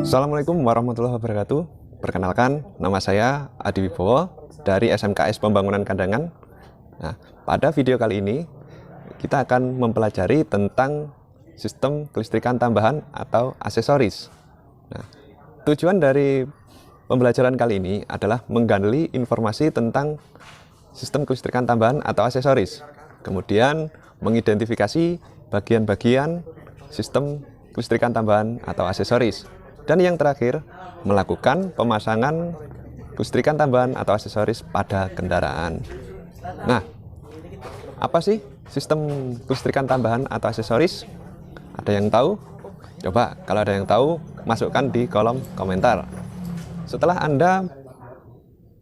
Assalamualaikum warahmatullahi wabarakatuh. Perkenalkan, nama saya Adi Wibowo dari SMKS Pembangunan Kandangan. Nah, pada video kali ini kita akan mempelajari tentang sistem kelistrikan tambahan atau aksesoris. Nah, tujuan dari pembelajaran kali ini adalah menggali informasi tentang sistem kelistrikan tambahan atau aksesoris. Kemudian mengidentifikasi bagian-bagian sistem kelistrikan tambahan atau aksesoris. Dan yang terakhir, melakukan pemasangan kelistrikan tambahan atau aksesoris pada kendaraan. Nah, apa sih sistem kelistrikan tambahan atau aksesoris? Ada yang tahu? Coba kalau ada yang tahu, masukkan di kolom komentar. Setelah Anda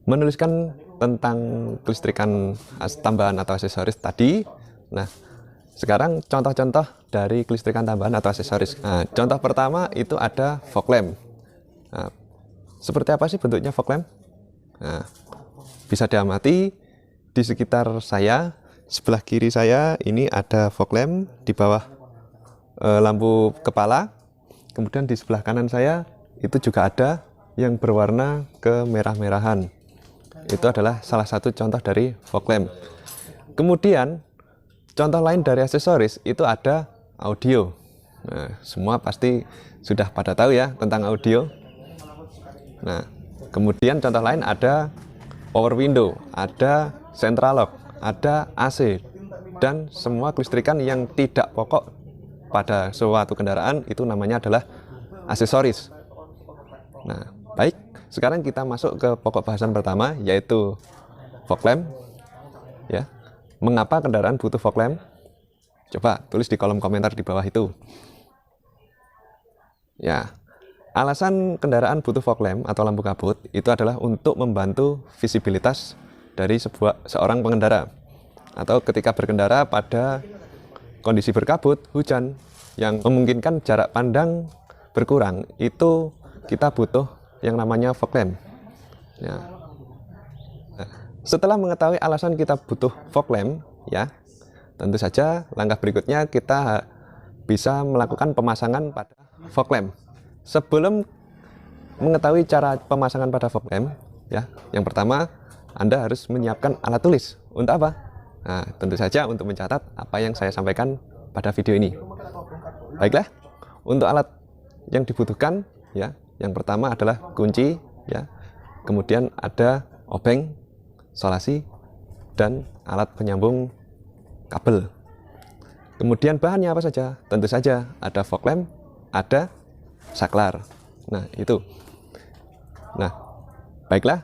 menuliskan tentang kelistrikan tambahan atau aksesoris tadi, nah, sekarang contoh-contoh dari kelistrikan tambahan atau aksesoris. Nah, contoh pertama itu ada fog lamp. Nah, seperti apa sih bentuknya fog lamp? Nah, bisa diamati di sekitar saya, sebelah kiri saya ini ada fog lamp, di bawah lampu kepala. Kemudian di sebelah kanan saya itu juga ada yang berwarna kemerah-merahan. Itu adalah salah satu contoh dari fog lamp. Kemudian contoh lain dari aksesoris itu ada audio. Nah, semua pasti sudah pada tahu ya tentang audio. Nah, kemudian contoh lain ada power window, ada central lock, ada AC, dan semua kelistrikan yang tidak pokok pada suatu kendaraan itu namanya adalah aksesoris. Nah, baik, sekarang kita masuk ke pokok bahasan pertama, yaitu fog lamp. Ya. Mengapa kendaraan butuh fog lamp? Coba tulis di kolom komentar di bawah itu. Ya, alasan kendaraan butuh fog lamp atau lampu kabut itu adalah untuk membantu visibilitas dari seorang pengendara. Atau ketika berkendara pada kondisi berkabut, hujan, yang memungkinkan jarak pandang berkurang, itu kita butuh yang namanya fog lamp. Ya. Setelah mengetahui alasan kita butuh fog lamp, ya, tentu saja langkah berikutnya kita bisa melakukan pemasangan pada fog lamp. Sebelum mengetahui cara pemasangan pada fog lamp, ya, yang pertama Anda harus menyiapkan alat tulis. Untuk apa? Nah, tentu saja untuk mencatat apa yang saya sampaikan pada video ini. Baiklah, untuk alat yang dibutuhkan, ya, yang pertama adalah kunci, ya, kemudian ada obeng, solasi, dan alat penyambung kabel. Kemudian bahannya apa saja? Tentu saja ada fog lamp, ada saklar. Nah, itu. Nah, baiklah.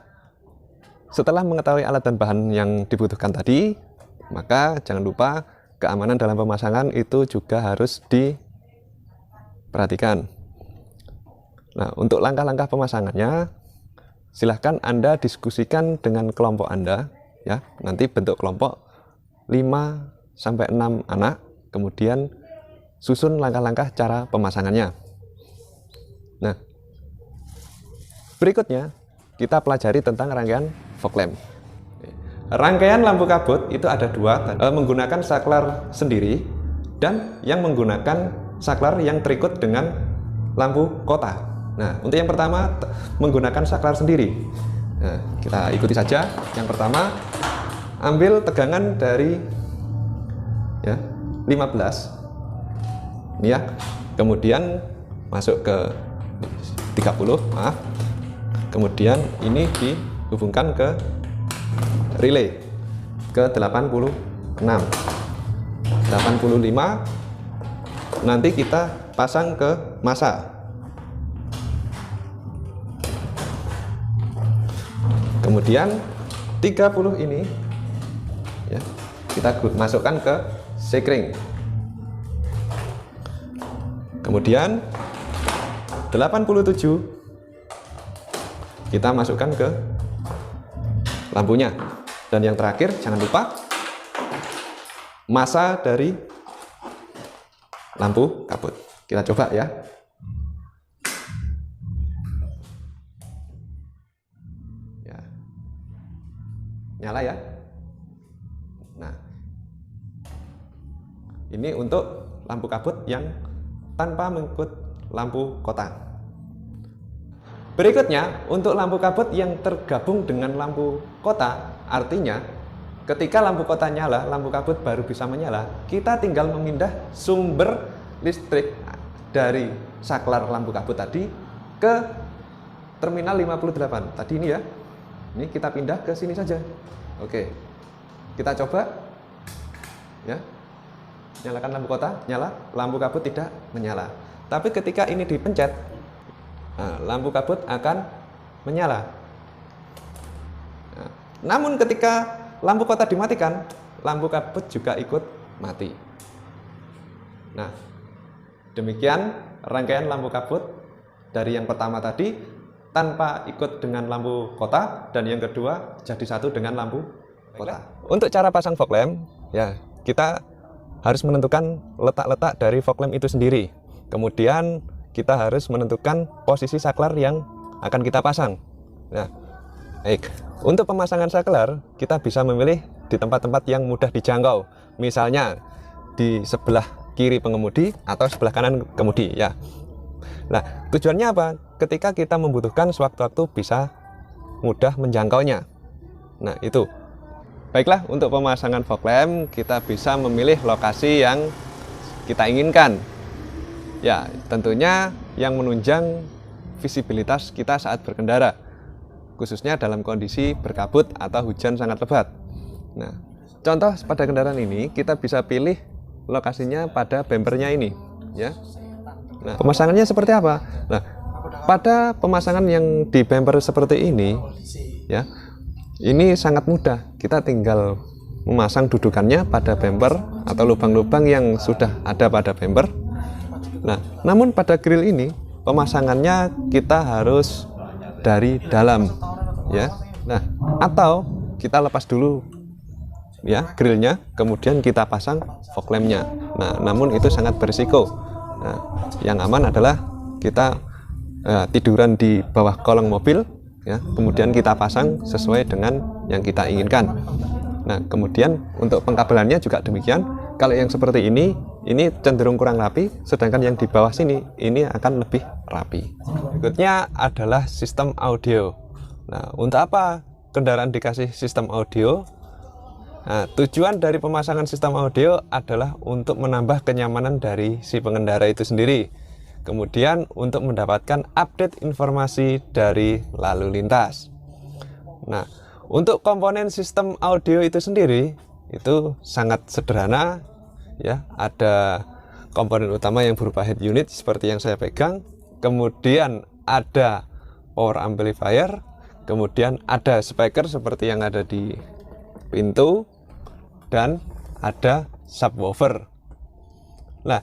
Setelah mengetahui alat dan bahan yang dibutuhkan tadi, maka jangan lupa keamanan dalam pemasangan itu juga harus diperhatikan. Nah, untuk langkah-langkah pemasangannya, silahkan Anda diskusikan dengan kelompok Anda, ya. Nanti bentuk kelompok 5-6 anak, kemudian susun langkah-langkah cara pemasangannya. Nah, berikutnya kita pelajari tentang rangkaian fog lamp. Rangkaian lampu kabut itu ada dua, menggunakan saklar sendiri dan yang menggunakan saklar yang terikut dengan lampu kota. Nah, untuk yang pertama menggunakan saklar sendiri. Nah, kita ikuti saja. Yang pertama, ambil tegangan dari, ya, 15. Ini ya. Kemudian masuk ke 30, maaf. Kemudian ini dihubungkan ke relay ke 86. 85 nanti kita pasang ke massa. Kemudian 30 ini, ya, kita masukkan ke sekring. Kemudian 87 kita masukkan ke lampunya. Dan yang terakhir, jangan lupa massa dari lampu kabut. Kita coba ya. Nyala ya. Nah, ini untuk lampu kabut yang tanpa mengikut lampu kota. Berikutnya, untuk lampu kabut yang tergabung dengan lampu kota, artinya ketika lampu kota nyala, lampu kabut baru bisa menyala. Kita tinggal memindah sumber listrik dari saklar lampu kabut tadi ke terminal 58. Tadi ini ya. Ini kita pindah ke sini saja. Oke. Kita coba. Ya. Nyalakan lampu kota, nyala, lampu kabut tidak menyala. Tapi ketika ini dipencet, nah, lampu kabut akan menyala. Nah, namun ketika lampu kota dimatikan, lampu kabut juga ikut mati. Nah, demikian rangkaian lampu kabut dari yang pertama tadi tanpa ikut dengan lampu kota, dan yang kedua jadi satu dengan lampu kota. Untuk cara pasang fog lamp, ya kita harus menentukan letak-letak dari fog lamp itu sendiri. Kemudian kita harus menentukan posisi saklar yang akan kita pasang. Nah, baik. Untuk pemasangan saklar, kita bisa memilih di tempat-tempat yang mudah dijangkau. Misalnya di sebelah kiri pengemudi atau sebelah kanan kemudi, ya. Nah, tujuannya apa? Ketika kita membutuhkan sewaktu-waktu bisa mudah menjangkaunya. Nah, itu. Baiklah, untuk pemasangan fog lamp kita bisa memilih lokasi yang kita inginkan. Ya, tentunya yang menunjang visibilitas kita saat berkendara, khususnya dalam kondisi berkabut atau hujan sangat lebat. Nah, contoh pada kendaraan ini kita bisa pilih lokasinya pada bempernya ini, ya. Nah, pemasangannya seperti apa? Nah, pada pemasangan yang di bemper seperti ini, ya, ini sangat mudah. Kita tinggal memasang dudukannya pada bemper atau lubang-lubang yang sudah ada pada bemper. Nah, namun pada grill ini pemasangannya kita harus dari dalam, ya. Nah, atau kita lepas dulu ya grillnya, kemudian kita pasang fog lampnya. Nah, namun itu sangat berisiko. Nah, yang aman adalah kita tiduran di bawah kolong mobil, ya, kemudian kita pasang sesuai dengan yang kita inginkan. Nah, kemudian untuk pengkabelannya juga demikian. Kalau yang seperti ini cenderung kurang rapi, sedangkan yang di bawah sini ini akan lebih rapi. Berikutnya adalah sistem audio. Nah, untuk apa kendaraan dikasih sistem audio? Nah, tujuan dari pemasangan sistem audio adalah untuk menambah kenyamanan dari si pengendara itu sendiri. Kemudian untuk mendapatkan update informasi dari lalu lintas. Nah, untuk komponen sistem audio itu sendiri itu sangat sederhana, ya. Ada komponen utama yang berupa head unit seperti yang saya pegang, kemudian ada power amplifier, kemudian ada speaker seperti yang ada di pintu, dan ada subwoofer. Nah,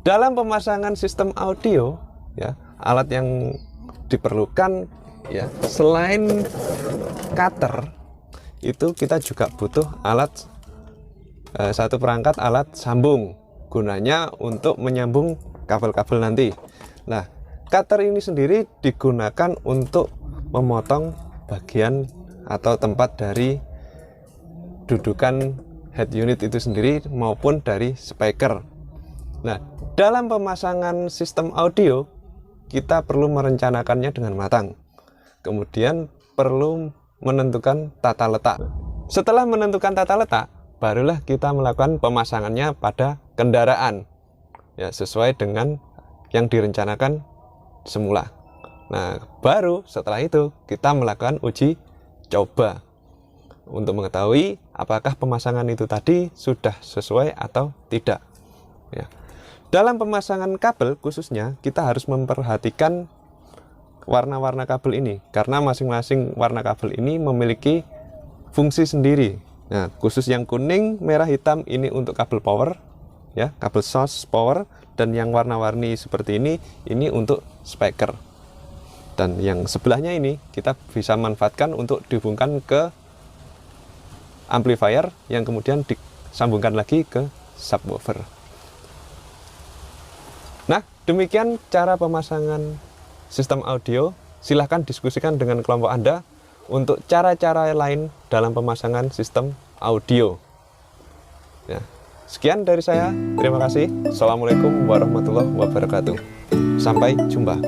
dalam pemasangan sistem audio, ya, alat yang diperlukan, ya, selain cutter, itu kita juga butuh alat satu perangkat alat sambung, gunanya untuk menyambung kabel-kabel nanti. Nah, cutter ini sendiri digunakan untuk memotong bagian atau tempat dari dudukan head unit itu sendiri maupun dari speaker. Nah, dalam pemasangan sistem audio kita perlu merencanakannya dengan matang. Kemudian perlu menentukan tata letak. Setelah menentukan tata letak, barulah kita melakukan pemasangannya pada kendaraan, ya, sesuai dengan yang direncanakan semula. Nah, baru setelah itu kita melakukan uji coba untuk mengetahui apakah pemasangan itu tadi sudah sesuai atau tidak, ya. Dalam pemasangan kabel khususnya kita harus memperhatikan warna-warna kabel ini, karena masing-masing warna kabel ini memiliki fungsi sendiri. Nah, khusus yang kuning, merah, hitam ini untuk kabel power, ya, kabel source power, dan yang warna-warni seperti ini untuk speaker. Dan yang sebelahnya ini kita bisa manfaatkan untuk dihubungkan ke amplifier yang kemudian disambungkan lagi ke subwoofer. Nah, demikian cara pemasangan sistem audio. Silahkan diskusikan dengan kelompok Anda untuk cara-cara lain dalam pemasangan sistem audio. Ya, sekian dari saya. Terima kasih. Assalamualaikum warahmatullahi wabarakatuh. Sampai jumpa.